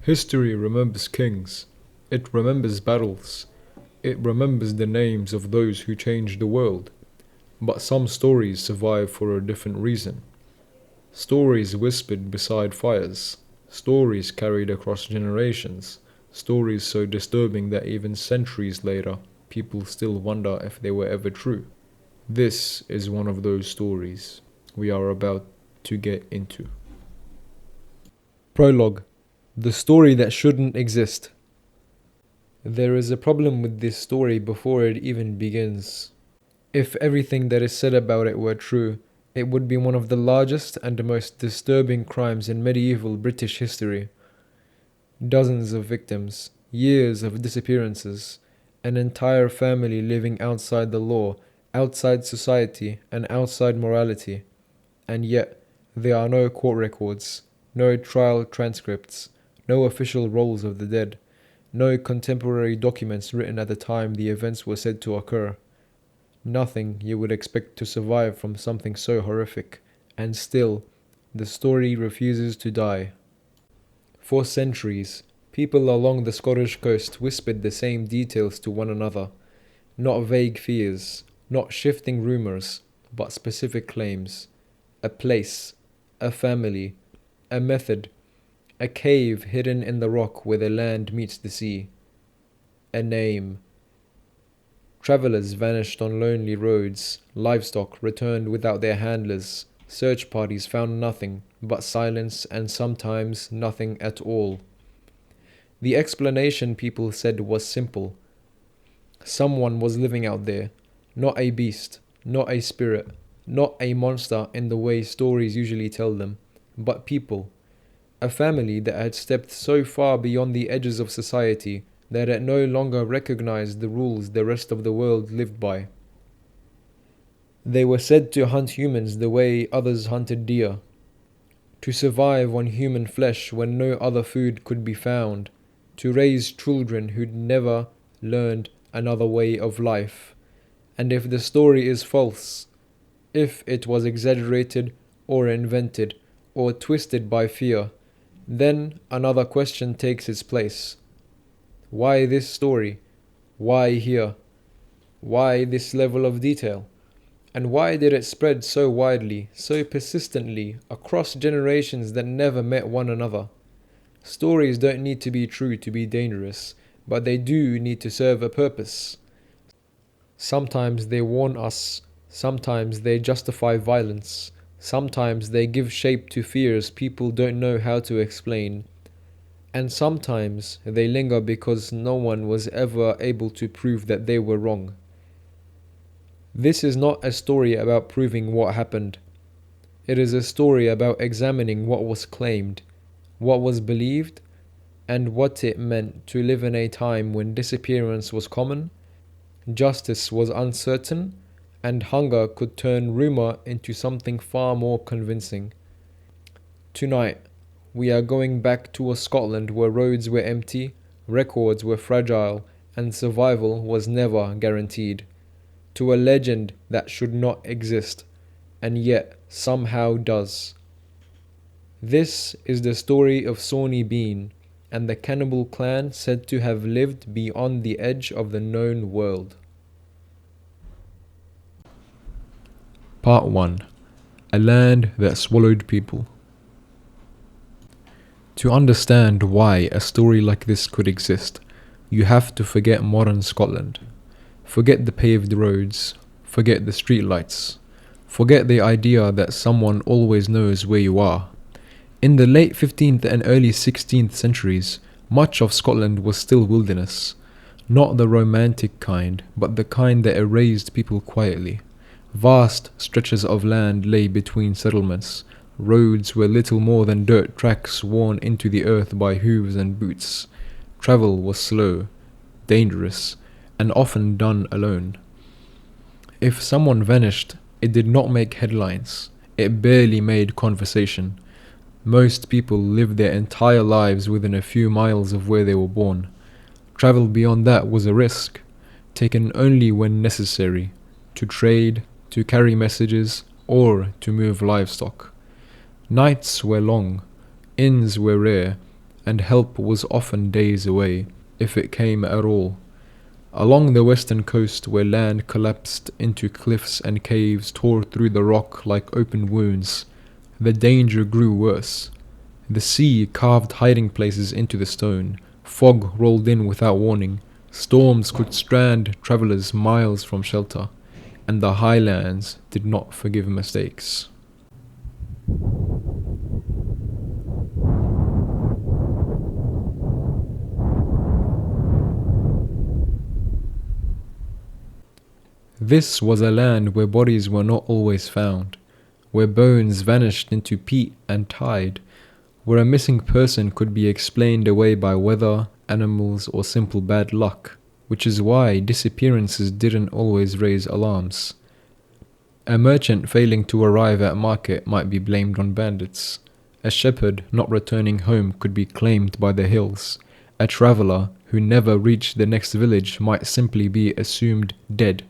History remembers kings. It remembers battles. It remembers the names of those who changed the world. But some stories survive for a different reason. Stories whispered beside fires. Stories carried across generations. Stories so disturbing that even centuries later, people still wonder if they were ever true. This is one of those stories we are about to get into. Prologue. The story that shouldn't exist. There is a problem with this story before it even begins. If everything that is said about it were true, it would be one of the largest and most disturbing crimes in medieval British history. Dozens of victims, years of disappearances, an entire family living outside the law, outside society, and outside morality. And yet, there are no court records, no trial transcripts, no official rolls of the dead, no contemporary documents written at the time the events were said to occur. Nothing you would expect to survive from something so horrific, and still, the story refuses to die. For centuries, people along the Scottish coast whispered the same details to one another, not vague fears, not shifting rumours, but specific claims. A place, a family, a method, a cave hidden in the rock where the land meets the sea. A name. Travellers vanished on lonely roads, livestock returned without their handlers, search parties found nothing but silence and sometimes nothing at all. The explanation people said was simple. Someone was living out there, not a beast, not a spirit, not a monster in the way stories usually tell them, but people. A family that had stepped so far beyond the edges of society that it no longer recognized the rules the rest of the world lived by. They were said to hunt humans the way others hunted deer, to survive on human flesh when no other food could be found, to raise children who'd never learned another way of life. And if the story is false, if it was exaggerated or invented or twisted by fear, then another question takes its place. Why this story? Why here? Why this level of detail? And why did it spread so widely, so persistently, across generations that never met one another? Stories don't need to be true to be dangerous, but they do need to serve a purpose. Sometimes they warn us, sometimes they justify violence, sometimes they give shape to fears people don't know how to explain. And sometimes they linger because no one was ever able to prove that they were wrong. This is not a story about proving what happened. It is a story about examining what was claimed, what was believed, and what it meant to live in a time when disappearance was common, justice was uncertain, and hunger could turn rumor into something far more convincing. Tonight, we are going back to a Scotland where roads were empty, records were fragile, and survival was never guaranteed. To a legend that should not exist, and yet somehow does. This is the story of Sawney Bean and the cannibal clan said to have lived beyond the edge of the known world. Part 1. A land that swallowed people. To understand why a story like this could exist, you have to forget modern Scotland. Forget the paved roads, forget the streetlights, forget the idea that someone always knows where you are. In the late 15th and early 16th centuries, much of Scotland was still wilderness. Not the romantic kind, but the kind that erased people quietly. Vast stretches of land lay between settlements. Roads were little more than dirt tracks worn into the earth by hooves and boots. Travel was slow, dangerous, and often done alone. If someone vanished, it did not make headlines. It barely made conversation. Most people lived their entire lives within a few miles of where they were born. Travel beyond that was a risk, taken only when necessary, to trade, to carry messages, or to move livestock. Nights were long, inns were rare, and help was often days away, if it came at all. Along the western coast, where land collapsed into cliffs and caves tore through the rock like open wounds, the danger grew worse. The sea carved hiding places into the stone, fog rolled in without warning, storms could strand travellers miles from shelter, and the Highlands did not forgive mistakes. This was a land where bodies were not always found, where bones vanished into peat and tide, where a missing person could be explained away by weather, animals, or simple bad luck, which is why disappearances didn't always raise alarms. A merchant failing to arrive at market might be blamed on bandits. A shepherd not returning home could be claimed by the hills. A traveller who never reached the next village might simply be assumed dead.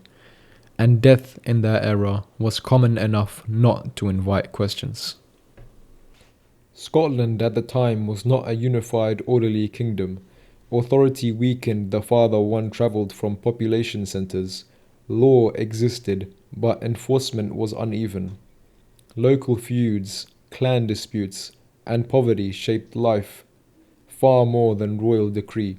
And death in that era was common enough not to invite questions. Scotland at the time was not a unified, orderly kingdom. Authority weakened the farther one travelled from population centres. Law existed, but enforcement was uneven. Local feuds, clan disputes, and poverty shaped life far more than royal decree.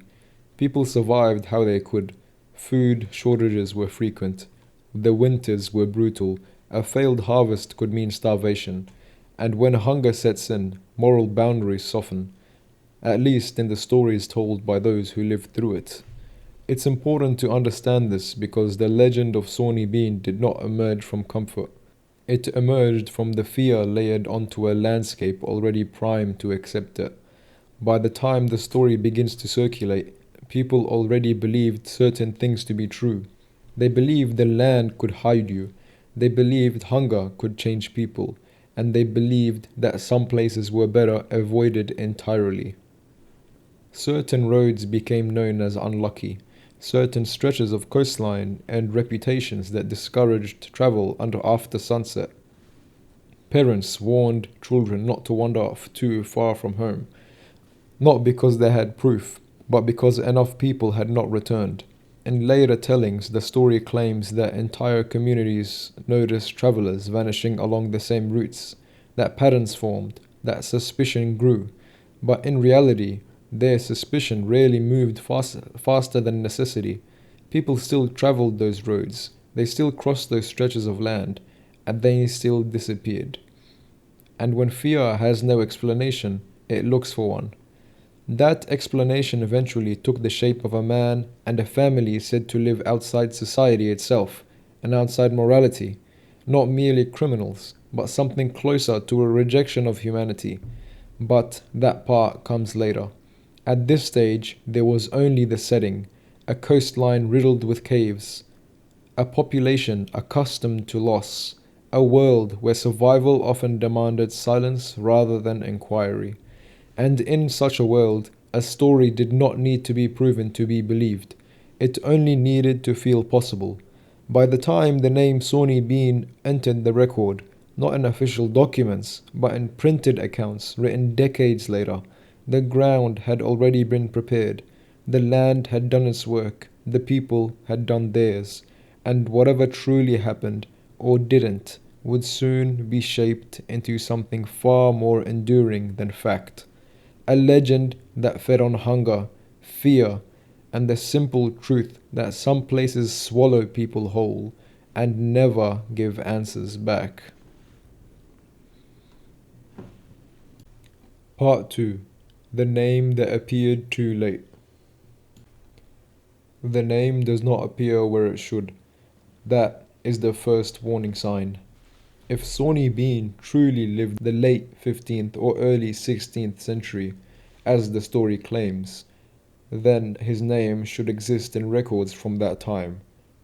People survived how they could. Food shortages were frequent. The winters were brutal. A failed harvest could mean starvation. And when hunger sets in, moral boundaries soften, at least in the stories told by those who lived through it. It's important to understand this because the legend of Sawney Bean did not emerge from comfort. It emerged from the fear layered onto a landscape already primed to accept it. By the time the story begins to circulate, people already believed certain things to be true. They believed the land could hide you. They believed hunger could change people. And they believed that some places were better avoided entirely. Certain roads became known as unlucky. Certain stretches of coastline earned reputations that discouraged travel after sunset. Parents warned children not to wander off too far from home, not because they had proof, but because enough people had not returned. In later tellings, the story claims that entire communities noticed travelers vanishing along the same routes, that patterns formed, that suspicion grew. But in reality, their suspicion rarely moved faster than necessity. People still traveled those roads, they still crossed those stretches of land, and they still disappeared. And when fear has no explanation, it looks for one. That explanation eventually took the shape of a man and a family said to live outside society itself, and outside morality, not merely criminals, but something closer to a rejection of humanity. But that part comes later. At this stage, there was only the setting, a coastline riddled with caves, a population accustomed to loss, a world where survival often demanded silence rather than inquiry. And in such a world, a story did not need to be proven to be believed. It only needed to feel possible. By the time the name Sawney Bean entered the record, not in official documents, but in printed accounts written decades later, the ground had already been prepared. The land had done its work, the people had done theirs, and whatever truly happened, or didn't, would soon be shaped into something far more enduring than fact. A legend that fed on hunger, fear, and the simple truth that some places swallow people whole and never give answers back. Part 2. The name that appeared too late. The name does not appear where it should. That is the first warning sign. If Sawney Bean truly lived the late 15th or early 16th century, as the story claims, then his name should exist in records from that time.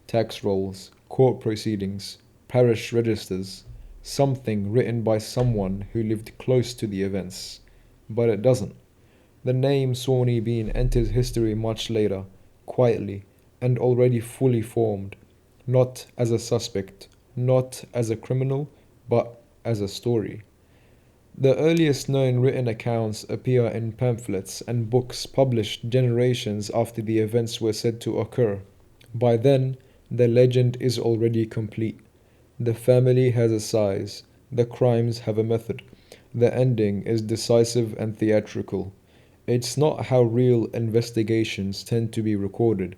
Tax rolls, court proceedings, parish registers, something written by someone who lived close to the events. But it doesn't. The name Sawney Bean enters history much later, quietly, and already fully formed, not as a suspect, not as a criminal, but as a story. The earliest known written accounts appear in pamphlets and books published generations after the events were said to occur. By then, the legend is already complete. The family has a size, the crimes have a method, the ending is decisive and theatrical. It's not how real investigations tend to be recorded,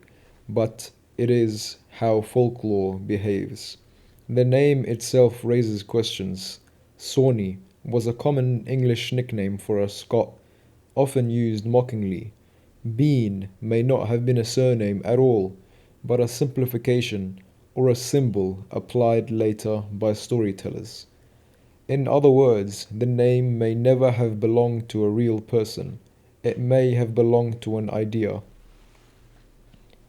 but it is how folklore behaves. The name itself raises questions. Sawney was a common English nickname for a Scot, often used mockingly. Bean may not have been a surname at all, but a simplification or a symbol applied later by storytellers. In other words, the name may never have belonged to a real person. It may have belonged to an idea.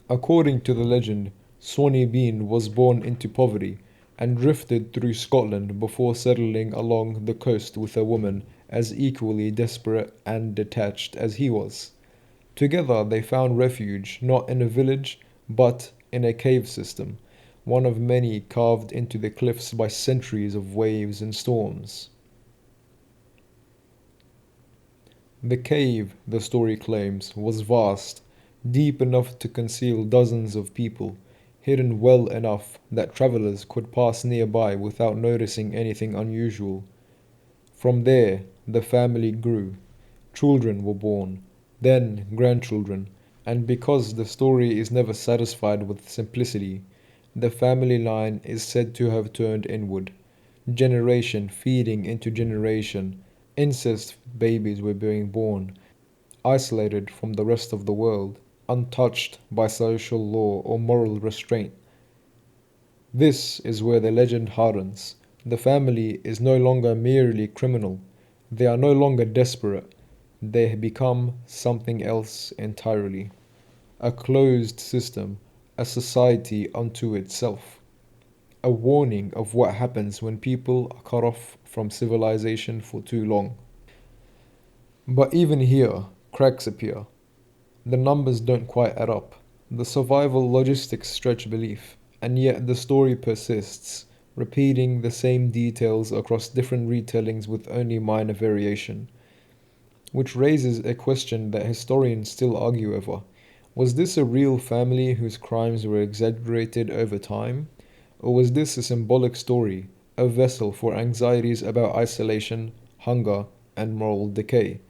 According to the legend, Sawney Bean was born into poverty and drifted through Scotland before settling along the coast with a woman as equally desperate and detached as he was. Together they found refuge not in a village but in a cave system, one of many carved into the cliffs by centuries of waves and storms. The cave, the story claims, was vast, deep enough to conceal dozens of people, hidden well enough that travelers could pass nearby without noticing anything unusual. From there, the family grew. Children were born, then grandchildren, and because the story is never satisfied with simplicity, the family line is said to have turned inward, generation feeding into generation. Incest babies were being born, isolated from the rest of the world, untouched by social law or moral restraint. This is where the legend hardens. The family is no longer merely criminal. They are no longer desperate. They become something else entirely. A closed system, a society unto itself. A warning of what happens when people are cut off from civilization for too long. But even here, cracks appear. The numbers don't quite add up. The survival logistics stretch belief, and yet the story persists, repeating the same details across different retellings with only minor variation. Which raises a question that historians still argue over. Was this a real family whose crimes were exaggerated over time? Or was this a symbolic story, a vessel for anxieties about isolation, hunger, and moral decay?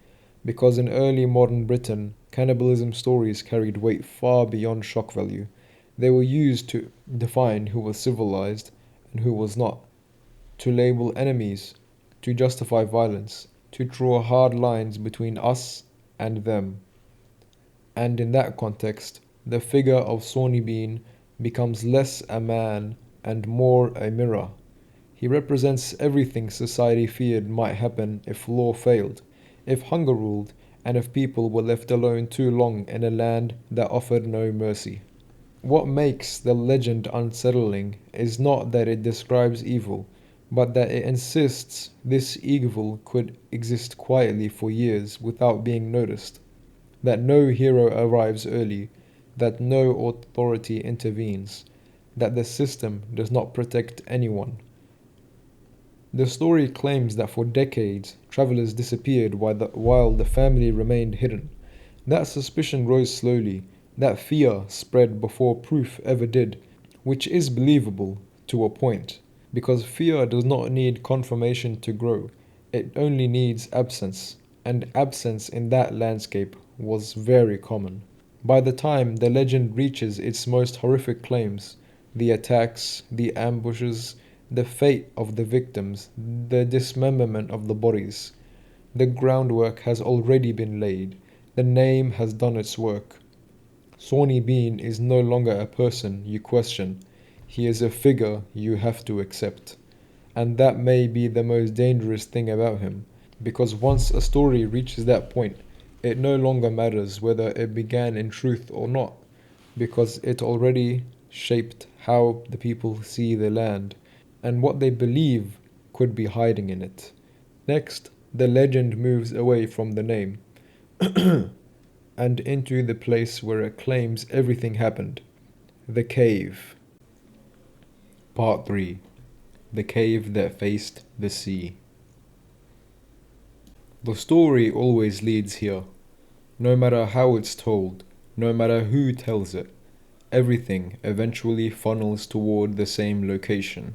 Because in early modern Britain, cannibalism stories carried weight far beyond shock value. They were used to define who was civilized and who was not, to label enemies, to justify violence, to draw hard lines between us and them. And in that context, the figure of Sawney Bean becomes less a man and more a mirror. He represents everything society feared might happen if law failed, if hunger ruled, and if people were left alone too long in a land that offered no mercy. What makes the legend unsettling is not that it describes evil, but that it insists this evil could exist quietly for years without being noticed, that no hero arrives early, that no authority intervenes, that the system does not protect anyone. The story claims that for decades, travelers disappeared while the family remained hidden. That suspicion rose slowly, that fear spread before proof ever did, which is believable to a point, because fear does not need confirmation to grow, it only needs absence, and absence in that landscape was very common. By the time the legend reaches its most horrific claims, the attacks, the ambushes, the fate of the victims, the dismemberment of the bodies, the groundwork has already been laid. The name has done its work. Sawney Bean is no longer a person you question. He is a figure you have to accept. And that may be the most dangerous thing about him, because once a story reaches that point, it no longer matters whether it began in truth or not, because it already shaped how the people see the land and what they believe could be hiding in it. Next, the legend moves away from the name and into the place where it claims everything happened, the cave. Part 3. The cave that faced the sea. The story always leads here, no matter how it's told, no matter who tells it. Everything eventually funnels toward the same location.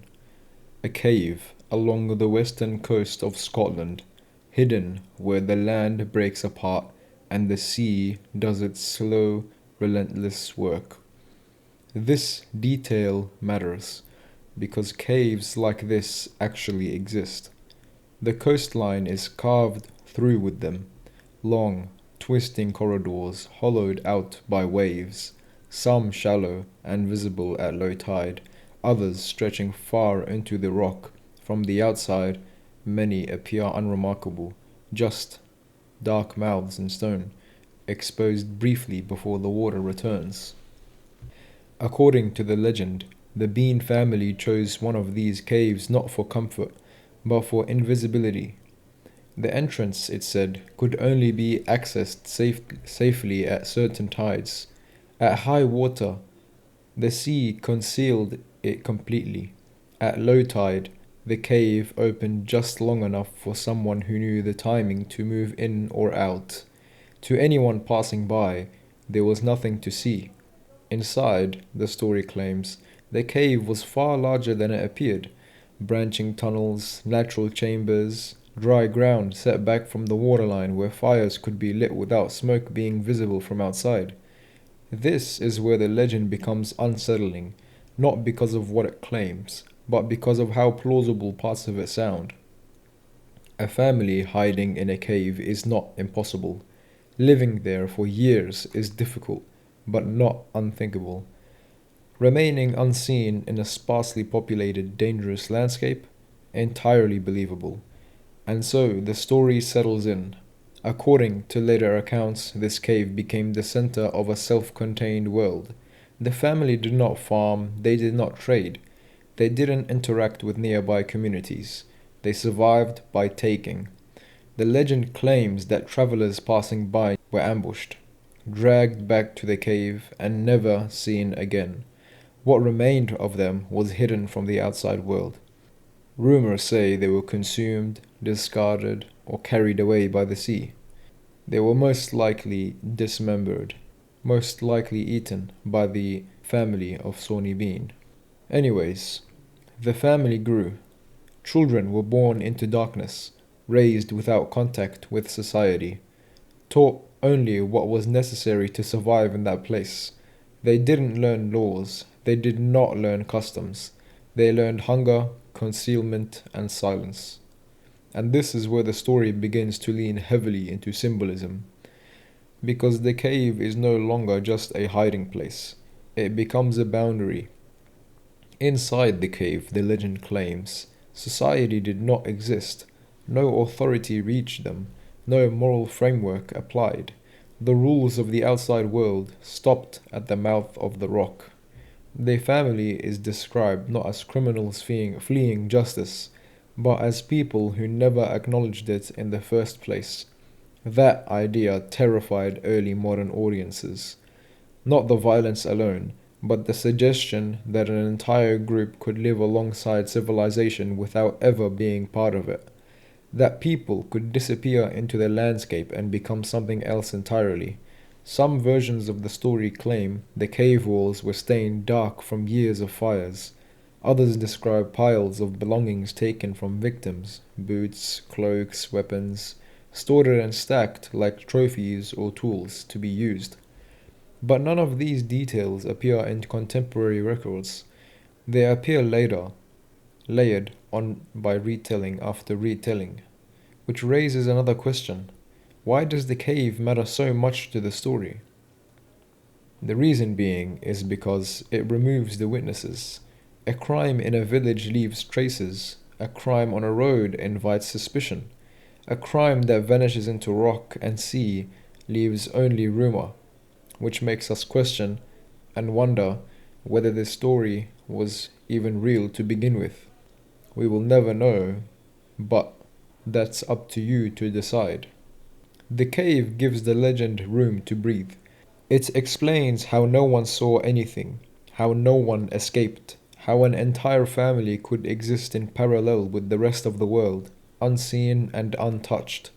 A cave along the western coast of Scotland, hidden where the land breaks apart and the sea does its slow, relentless work. This detail matters because caves like this actually exist. The coastline is carved through with them, long, twisting corridors hollowed out by waves, some shallow and visible at low tide, others stretching far into the rock. From the outside, many appear unremarkable, just dark mouths in stone, exposed briefly before the water returns. According to the legend, the Bean family chose one of these caves not for comfort, but for invisibility. The entrance, it said, could only be accessed safely at certain tides. At high water, the sea concealed it completely. At low tide, the cave opened just long enough for someone who knew the timing to move in or out. To anyone passing by, there was nothing to see. Inside, the story claims, the cave was far larger than it appeared. Branching tunnels, natural chambers, dry ground set back from the waterline where fires could be lit without smoke being visible from outside. This is where the legend becomes unsettling, not because of what it claims, but because of how plausible parts of it sound. A family hiding in a cave is not impossible. Living there for years is difficult, but not unthinkable. Remaining unseen in a sparsely populated, dangerous landscape? Entirely believable. And so the story settles in. According to later accounts, this cave became the center of a self-contained world. The family did not farm, they did not trade. They didn't interact with nearby communities. They survived by taking. The legend claims that travelers passing by were ambushed, dragged back to the cave, and never seen again. What remained of them was hidden from the outside world. Rumors say they were consumed, discarded, or carried away by the sea. They were most likely dismembered, most likely eaten by the family of Sawney Bean. Anyways, the family grew. Children were born into darkness, raised without contact with society, taught only what was necessary to survive in that place. They didn't learn laws, they did not learn customs. They learned hunger, concealment, and silence. And this is where the story begins to lean heavily into symbolism. Because the cave is no longer just a hiding place, it becomes a boundary. Inside the cave, the legend claims, society did not exist. No authority reached them, no moral framework applied. The rules of the outside world stopped at the mouth of the rock. The family is described not as criminals fleeing justice, but as people who never acknowledged it in the first place. That idea terrified early modern audiences. Not the violence alone, but the suggestion that an entire group could live alongside civilization without ever being part of it. That people could disappear into the landscape and become something else entirely. Some versions of the story claim the cave walls were stained dark from years of fires. Others describe piles of belongings taken from victims, boots, cloaks, weapons, stored and stacked like trophies or tools to be used. But none of these details appear in contemporary records. They appear later, layered on by retelling after retelling, which raises another question. Why does the cave matter so much to the story? The reason being is because it removes the witnesses. A crime in a village leaves traces. A crime on a road invites suspicion. A crime that vanishes into rock and sea leaves only rumor, which makes us question and wonder whether this story was even real to begin with. We will never know, but that's up to you to decide. The cave gives the legend room to breathe. It explains how no one saw anything, how no one escaped, how an entire family could exist in parallel with the rest of the world, unseen and untouched.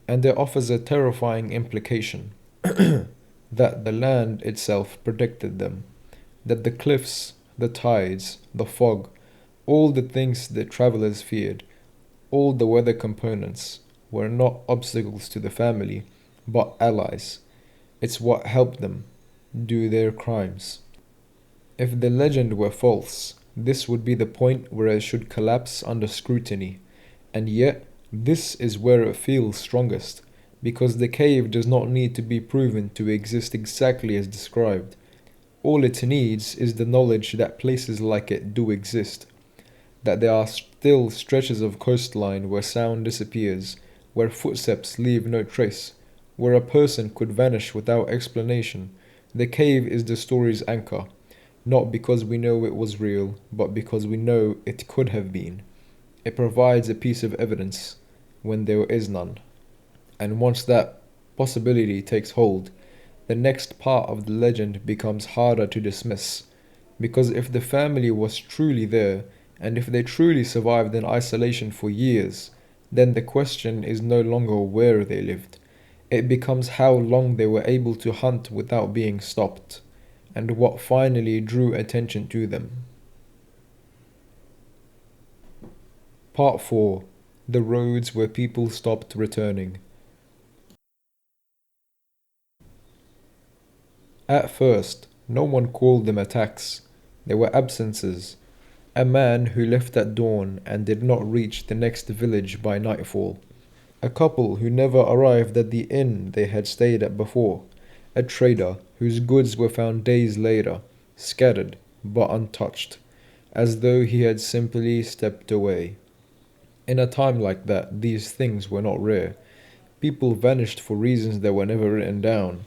And it offers a terrifying implication that the land itself predicted them, that the cliffs, the tides, the fog, all the things that travelers feared, all the weather components, were not obstacles to the family, but allies. It's what helped them do their crimes. If the legend were false, this would be the point where it should collapse under scrutiny. And yet, this is where it feels strongest, because the cave does not need to be proven to exist exactly as described. All it needs is the knowledge that places like it do exist, that there are still stretches of coastline where sound disappears, where footsteps leave no trace, where a person could vanish without explanation. The cave is the story's anchor, not because we know it was real, but because we know it could have been. It provides a piece of evidence when there is none. And once that possibility takes hold, the next part of the legend becomes harder to dismiss. Because if the family was truly there, and if they truly survived in isolation for years, then the question is no longer where they lived. It becomes how long they were able to hunt without being stopped, and what finally drew attention to them. Part 4. The roads where people stopped returning. At first, no one called them attacks. They were absences. A man who left at dawn and did not reach the next village by nightfall. A couple who never arrived at the inn they had stayed at before. A trader whose goods were found days later, scattered but untouched, as though he had simply stepped away. In a time like that, these things were not rare. People vanished for reasons that were never written down.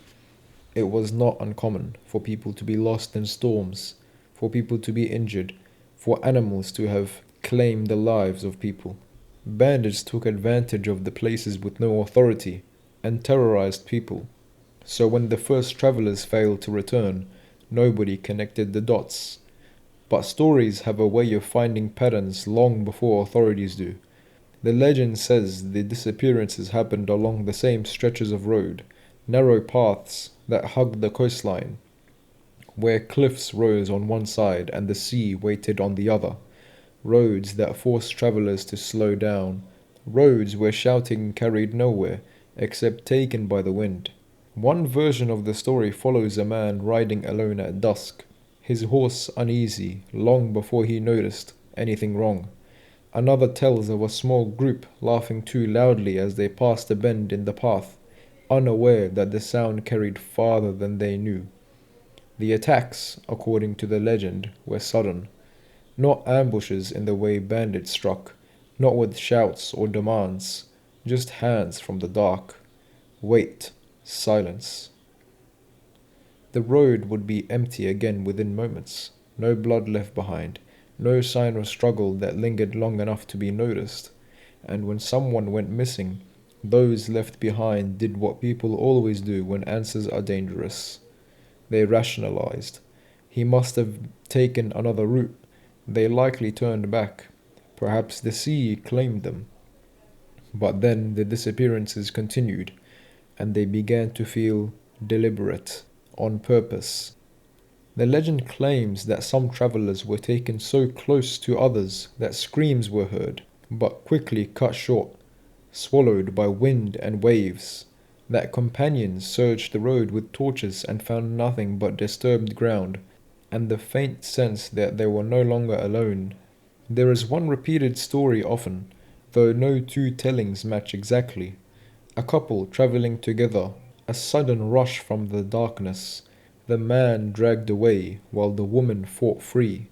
It was not uncommon for people to be lost in storms, for people to be injured, for animals to have claimed the lives of people. Bandits took advantage of the places with no authority and terrorized people. So when the first travelers failed to return, nobody connected the dots. But stories have a way of finding patterns long before authorities do. The legend says the disappearances happened along the same stretches of road, narrow paths that hugged the coastline, where cliffs rose on one side and the sea waited on the other, roads that forced travelers to slow down, roads where shouting carried nowhere except taken by the wind. One version of the story follows a man riding alone at dusk, his horse uneasy long before he noticed anything wrong. Another tells of a small group laughing too loudly as they passed a bend in the path, unaware that the sound carried farther than they knew. The attacks, according to the legend, were sudden, not ambushes in the way bandits struck, not with shouts or demands, just hands from the dark. Wait, silence. The road would be empty again within moments, no blood left behind, no sign of struggle that lingered long enough to be noticed. And when someone went missing, those left behind did what people always do when answers are dangerous. They rationalized. He must have taken another route. They likely turned back. Perhaps the sea claimed them. But then the disappearances continued, and they began to feel deliberate, on purpose. The legend claims that some travelers were taken so close to others that screams were heard, but quickly cut short, swallowed by wind and waves, that companions searched the road with torches and found nothing but disturbed ground, and the faint sense that they were no longer alone. There is one repeated story often, though no two tellings match exactly. A couple traveling together, a sudden rush from the darkness, the man dragged away while the woman fought free.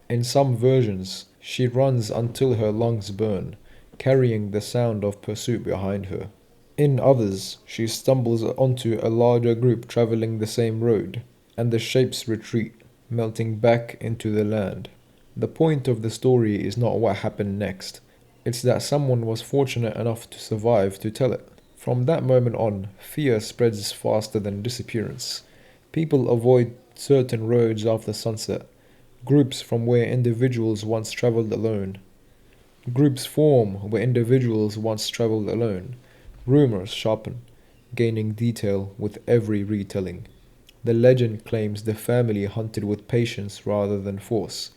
In some versions, she runs until her lungs burn, carrying the sound of pursuit behind her. In others, she stumbles onto a larger group traveling the same road, and the shapes retreat, melting back into the land. The point of the story is not what happened next. It's that someone was fortunate enough to survive to tell it. From that moment on, fear spreads faster than disappearance. People avoid certain roads after sunset. Groups from where individuals once traveled alone. Groups form where individuals once traveled alone. Rumors sharpen, gaining detail with every retelling. The legend claims the family hunted with patience rather than force,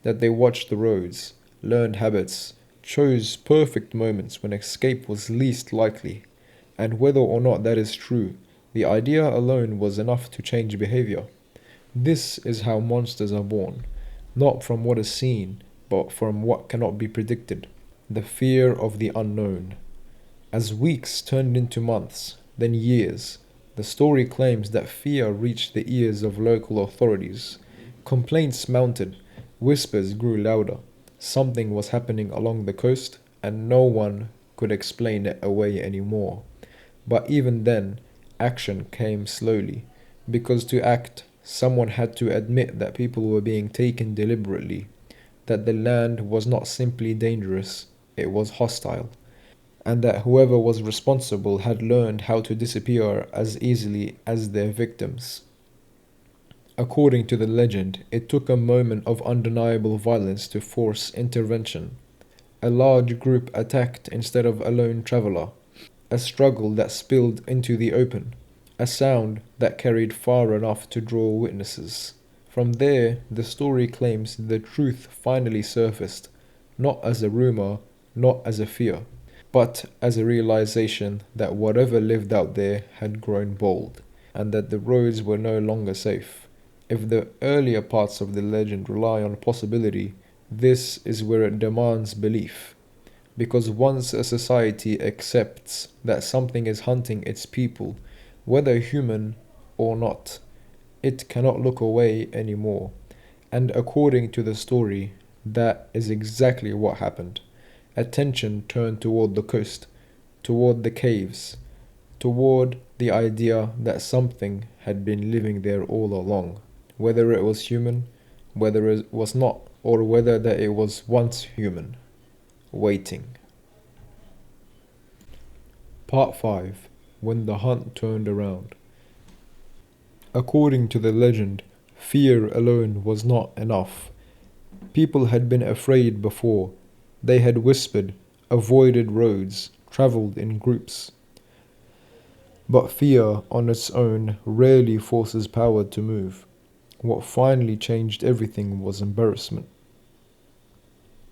that they watched the roads, learned habits, chose perfect moments when escape was least likely, and whether or not that is true, the idea alone was enough to change behavior. This is how monsters are born, not from what is seen, but from what cannot be predicted. The fear of the unknown. As weeks turned into months, then years, the story claims that fear reached the ears of local authorities. Complaints mounted, whispers grew louder. Something was happening along the coast, and no one could explain it away anymore. But even then, action came slowly, because to act, someone had to admit that people were being taken deliberately, that the land was not simply dangerous, it was hostile, and that whoever was responsible had learned how to disappear as easily as their victims. According to the legend, it took a moment of undeniable violence to force intervention. A large group attacked instead of a lone traveler, a struggle that spilled into the open, a sound that carried far enough to draw witnesses. From there, the story claims the truth finally surfaced, not as a rumor, not as a fear, but as a realization that whatever lived out there had grown bold, and that the roads were no longer safe. If the earlier parts of the legend rely on possibility, this is where it demands belief. Because once a society accepts that something is hunting its people, whether human or not, it cannot look away anymore. And according to the story, that is exactly what happened. Attention turned toward the coast, toward the caves, toward the idea that something had been living there all along, whether it was human, whether it was not, or whether that it was once human, waiting. Part 5. When the hunt turned around. According to the legend, fear alone was not enough. People had been afraid before. They had whispered, avoided roads, traveled in groups. But fear on its own rarely forces power to move. What finally changed everything was embarrassment.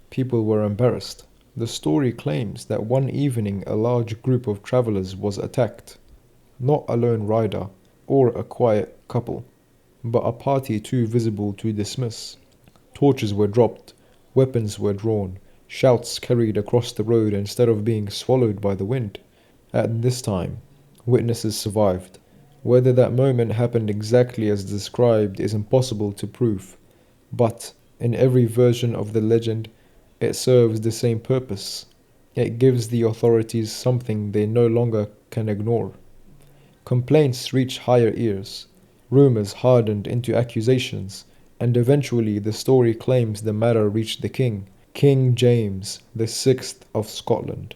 People were embarrassed. The story claims that one evening a large group of travelers was attacked. Not a lone rider or a quiet couple, but a party too visible to dismiss. Torches were dropped, weapons were drawn, shouts carried across the road instead of being swallowed by the wind. At this time, witnesses survived. Whether that moment happened exactly as described is impossible to prove, but in every version of the legend, it serves the same purpose. It gives the authorities something they no longer can ignore. Complaints reached higher ears, rumors hardened into accusations, and eventually the story claims the matter reached the king, King James VI of Scotland.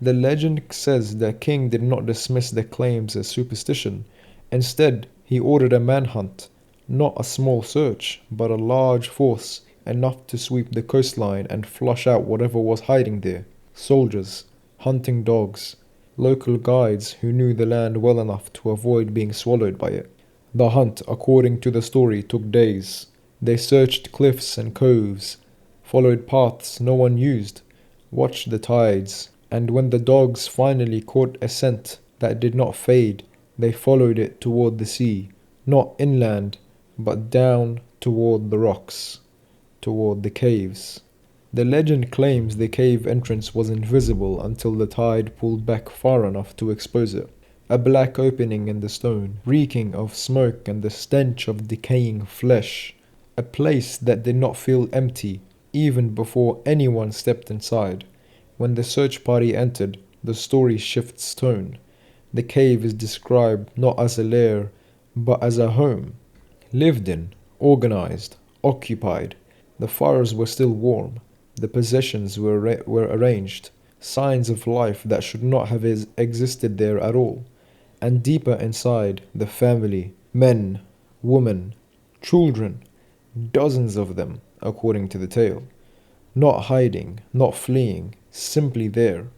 The legend says the king did not dismiss the claims as superstition. Instead, he ordered a manhunt, not a small search, but a large force, enough to sweep the coastline and flush out whatever was hiding there. Soldiers, hunting dogs, local guides who knew the land well enough to avoid being swallowed by it. The hunt, according to the story, took days. They searched cliffs and coves, followed paths no one used, watched the tides, and when the dogs finally caught a scent that did not fade, they followed it toward the sea, not inland, but down toward the rocks, toward the caves. The legend claims the cave entrance was invisible until the tide pulled back far enough to expose it. A black opening in the stone, reeking of smoke and the stench of decaying flesh. A place that did not feel empty, even before anyone stepped inside. When the search party entered, the story shifts tone. The cave is described not as a lair, but as a home. Lived in, organized, occupied. The fires were still warm. The possessions were arranged. Signs of life that should not have existed there at all. And deeper inside, the family, men, women, children, dozens of them, according to the tale. Not hiding, not fleeing, simply there.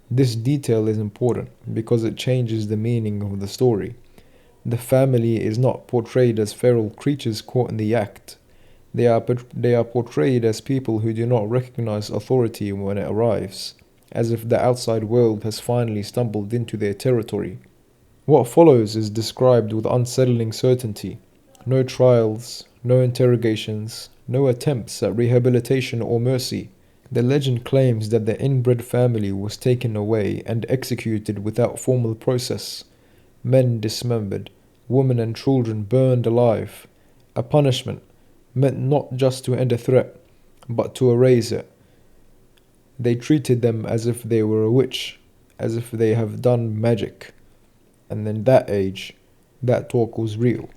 This detail is important because it changes the meaning of the story. The family is not portrayed as feral creatures caught in the act. They are portrayed as people who do not recognize authority when it arrives, as if the outside world has finally stumbled into their territory. What follows is described with unsettling certainty. No trials, no interrogations, no attempts at rehabilitation or mercy. The legend claims that the inbred family was taken away and executed without formal process, men dismembered, women and children burned alive, a punishment meant not just to end a threat, but to erase it. They treated them as if they were a witch, as if they have done magic. And in that age, that talk was real.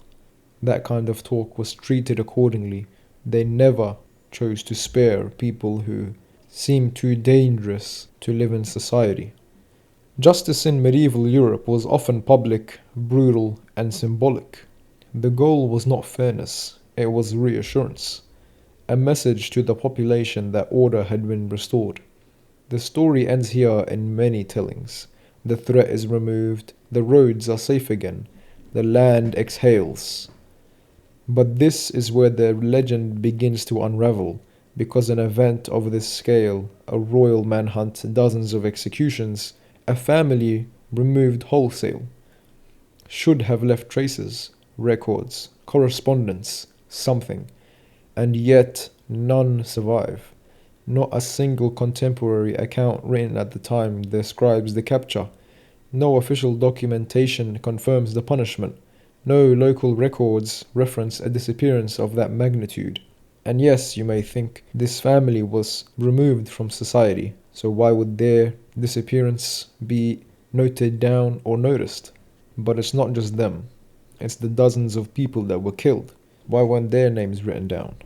That kind of talk was treated accordingly. They never chose to spare people who seemed too dangerous to live in society. Justice in medieval Europe was often public, brutal, and symbolic. The goal was not fairness, it was reassurance, a message to the population that order had been restored. The story ends here in many tellings. The threat is removed, the roads are safe again, the land exhales. But this is where the legend begins to unravel, because an event of this scale, a royal manhunt, dozens of executions, a family removed wholesale, should have left traces, records, correspondence, something, and yet none survive. Not a single contemporary account written at the time describes the capture. No official documentation confirms the punishment. No local records reference a disappearance of that magnitude. And yes, you may think this family was removed from society, so why would their disappearance be noted down or noticed? But it's not just them, it's the dozens of people that were killed. Why weren't their names written down?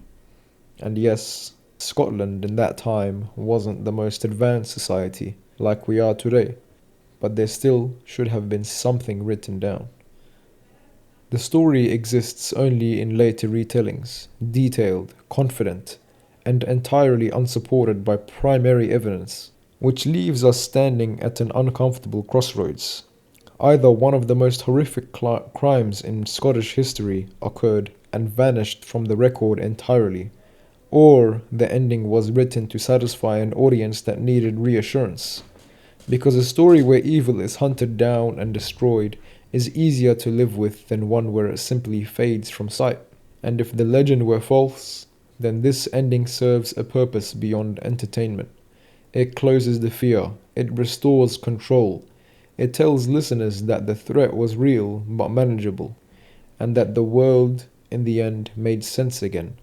And yes, Scotland in that time wasn't the most advanced society like we are today, but there still should have been something written down. The story exists only in later retellings, detailed, confident, and entirely unsupported by primary evidence, which leaves us standing at an uncomfortable crossroads. Either one of the most horrific crimes in Scottish history occurred and vanished from the record entirely, or the ending was written to satisfy an audience that needed reassurance. Because a story where evil is hunted down and destroyed is easier to live with than one where it simply fades from sight. And if the legend were false, then this ending serves a purpose beyond entertainment. It closes the fear, it restores control, it tells listeners that the threat was real but manageable, and that the world, in the end, made sense again.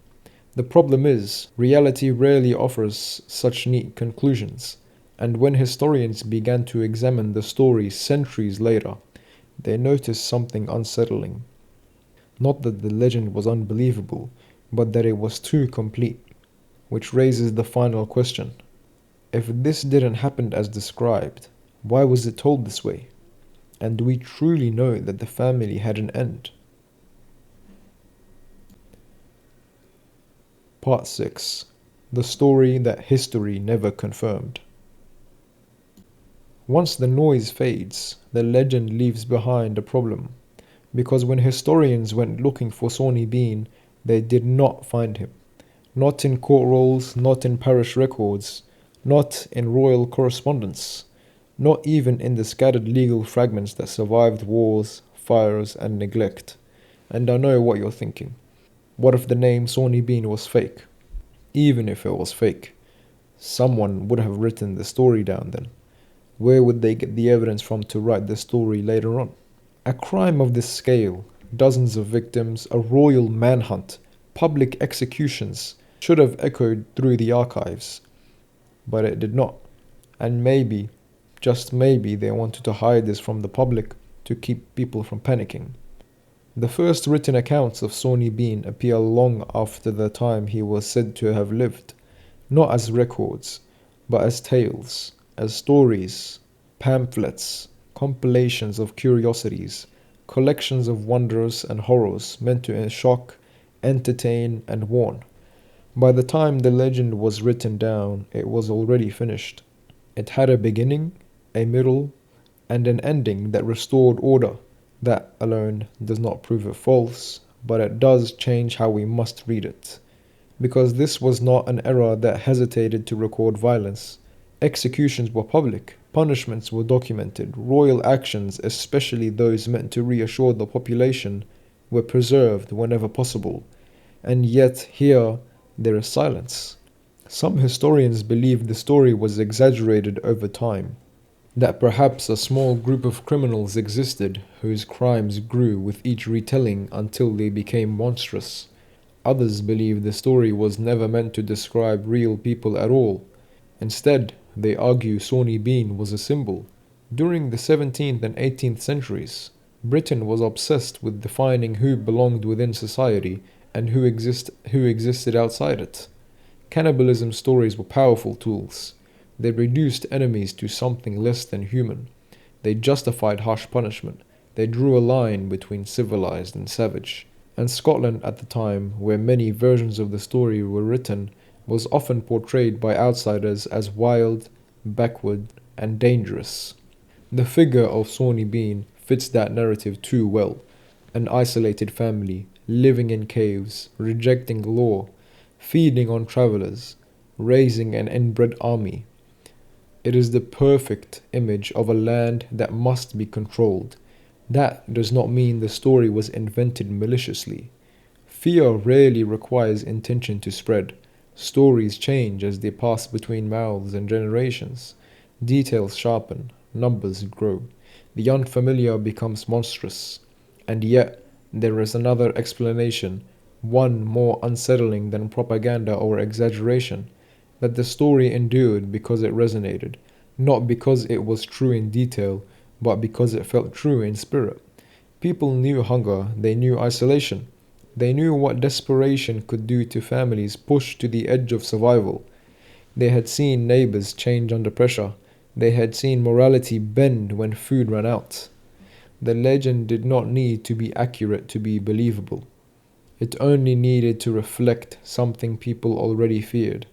The problem is, reality rarely offers such neat conclusions, and when historians began to examine the story centuries later, they noticed something unsettling. Not that the legend was unbelievable, but that it was too complete, which raises the final question. If this didn't happen as described, why was it told this way? And do we truly know that the family had an end? Part 6. The story that history never confirmed. Once the noise fades, the legend leaves behind a problem, because when historians went looking for Sawney Bean, they did not find him. Not in court rolls, not in parish records, not in royal correspondence, not even in the scattered legal fragments that survived wars, fires, and neglect. And I know what you're thinking. What if the name Sawney Bean was fake? Even if it was fake, someone would have written the story down then. Where would they get the evidence from to write the story later on? A crime of this scale, dozens of victims, a royal manhunt, public executions, should have echoed through the archives. But it did not. And maybe, just maybe, they wanted to hide this from the public to keep people from panicking. The first written accounts of Sawney Bean appear long after the time he was said to have lived, not as records, but as tales, as stories, pamphlets, compilations of curiosities, collections of wonders and horrors meant to shock, entertain, and warn. By the time the legend was written down, it was already finished. It had a beginning, a middle, and an ending that restored order. That alone does not prove it false, but it does change how we must read it. Because this was not an era that hesitated to record violence. Executions were public, punishments were documented, royal actions, especially those meant to reassure the population, were preserved whenever possible. And yet, here, there is silence. Some historians believe the story was exaggerated over time, that perhaps a small group of criminals existed whose crimes grew with each retelling until they became monstrous. Others believe the story was never meant to describe real people at all. Instead, they argue Sawney Bean was a symbol. During the 17th and 18th centuries, Britain was obsessed with defining who belonged within society and who existed outside it. Cannibalism stories were powerful tools. They reduced enemies to something less than human. They justified harsh punishment. They drew a line between civilized and savage. And Scotland at the time, where many versions of the story were written, was often portrayed by outsiders as wild, backward, and dangerous. The figure of Sawney Bean fits that narrative too well. An isolated family, living in caves, rejecting law, feeding on travelers, raising an inbred army. It is the perfect image of a land that must be controlled. That does not mean the story was invented maliciously. Fear rarely requires intention to spread. Stories change as they pass between mouths and generations. Details sharpen, numbers grow. The unfamiliar becomes monstrous. And yet, there is another explanation, one more unsettling than propaganda or exaggeration, that the story endured because it resonated, not because it was true in detail, but because it felt true in spirit. People knew hunger, they knew isolation, they knew what desperation could do to families pushed to the edge of survival. They had seen neighbors change under pressure, they had seen morality bend when food ran out. The legend did not need to be accurate to be believable. It only needed to reflect something people already feared.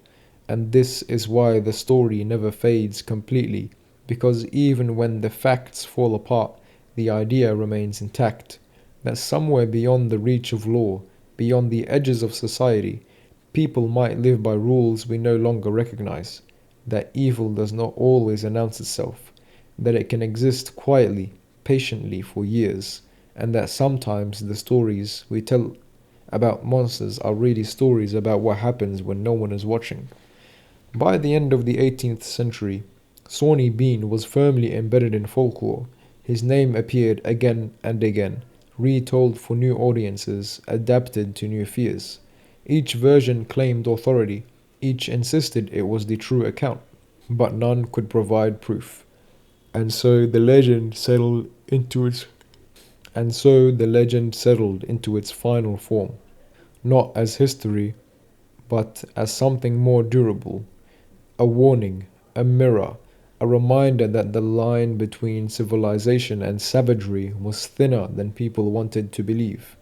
And this is why the story never fades completely, because even when the facts fall apart, the idea remains intact, that somewhere beyond the reach of law, beyond the edges of society, people might live by rules we no longer recognize, that evil does not always announce itself, that it can exist quietly, patiently for years, and that sometimes the stories we tell about monsters are really stories about what happens when no one is watching. By the end of the 18th century, Sawney Bean was firmly embedded in folklore. His name appeared again and again, retold for new audiences, adapted to new fears. Each version claimed authority, each insisted it was the true account, but none could provide proof. And so the legend settled into its final form, not as history, but as something more durable. A warning, a mirror, a reminder that the line between civilization and savagery was thinner than people wanted to believe.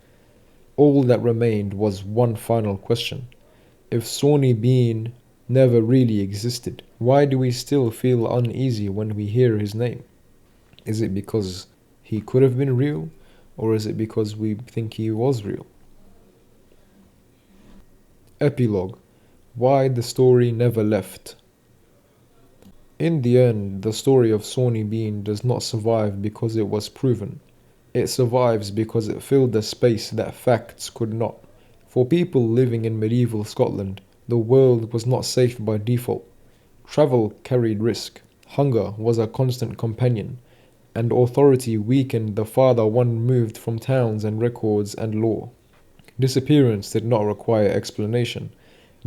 All that remained was one final question. If Sawney Bean never really existed, why do we still feel uneasy when we hear his name? Is it because he could have been real, or is it because we think he was real? Epilogue. Why the story never left. In the end, the story of Sawney Bean does not survive because it was proven. It survives because it filled a space that facts could not. For people living in medieval Scotland, the world was not safe by default. Travel carried risk, hunger was a constant companion, and authority weakened the farther one moved from towns and records and law. Disappearance did not require explanation.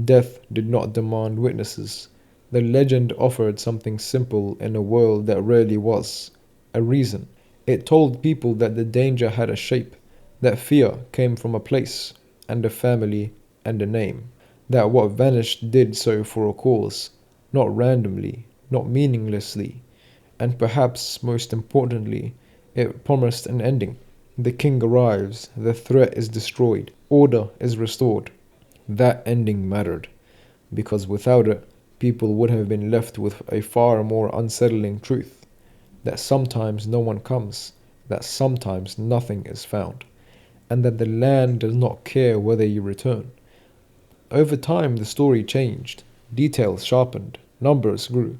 Death did not demand witnesses. The legend offered something simple in a world that rarely was, a reason. It told people that the danger had a shape, that fear came from a place, and a family, and a name. That what vanished did so for a cause, not randomly, not meaninglessly. And perhaps most importantly, it promised an ending. The king arrives, the threat is destroyed, order is restored. That ending mattered, because without it, people would have been left with a far more unsettling truth. that sometimes no one comes, that sometimes nothing is found, and that the land does not care whether you return. Over time, the story changed, details sharpened, numbers grew.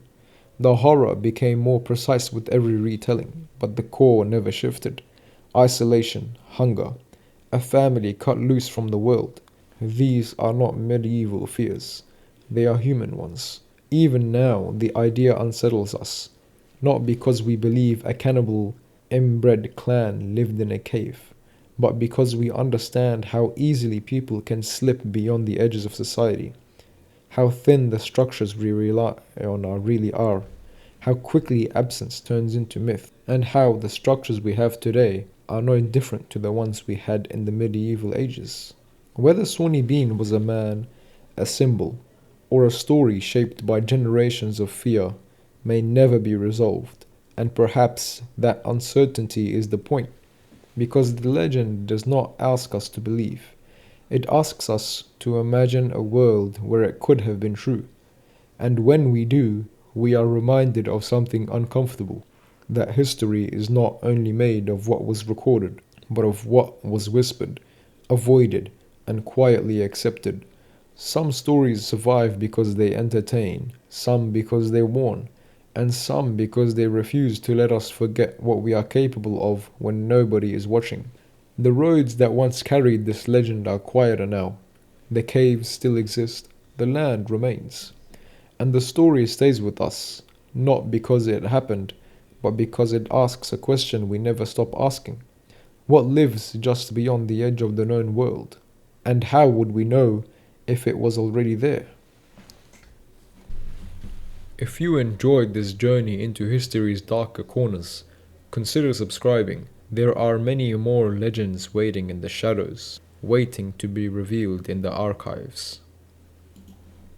The horror became more precise with every retelling, but the core never shifted. Isolation, hunger, a family cut loose from the world. These are not medieval fears, they are human ones. Even now, the idea unsettles us, not because we believe a cannibal, inbred clan lived in a cave, but because we understand how easily people can slip beyond the edges of society, how thin the structures we rely on really are, how quickly absence turns into myth, and how the structures we have today are no different to the ones we had in the medieval ages. Whether Sawney Bean was a man, a symbol, or a story shaped by generations of fear may never be resolved, and perhaps that uncertainty is the point, because the legend does not ask us to believe. It asks us to imagine a world where it could have been true. And when we do, we are reminded of something uncomfortable, that history is not only made of what was recorded, but of what was whispered, avoided, and quietly accepted. Some stories survive because they entertain, some because they warn, and some because they refuse to let us forget what we are capable of when nobody is watching. The roads that once carried this legend are quieter now. The caves still exist, the land remains. And the story stays with us, not because it happened, but because it asks a question we never stop asking. What lives just beyond the edge of the known world? And how would we know if it was already there? If you enjoyed this journey into history's darker corners, consider subscribing. There are many more legends waiting in the shadows, waiting to be revealed in the archives.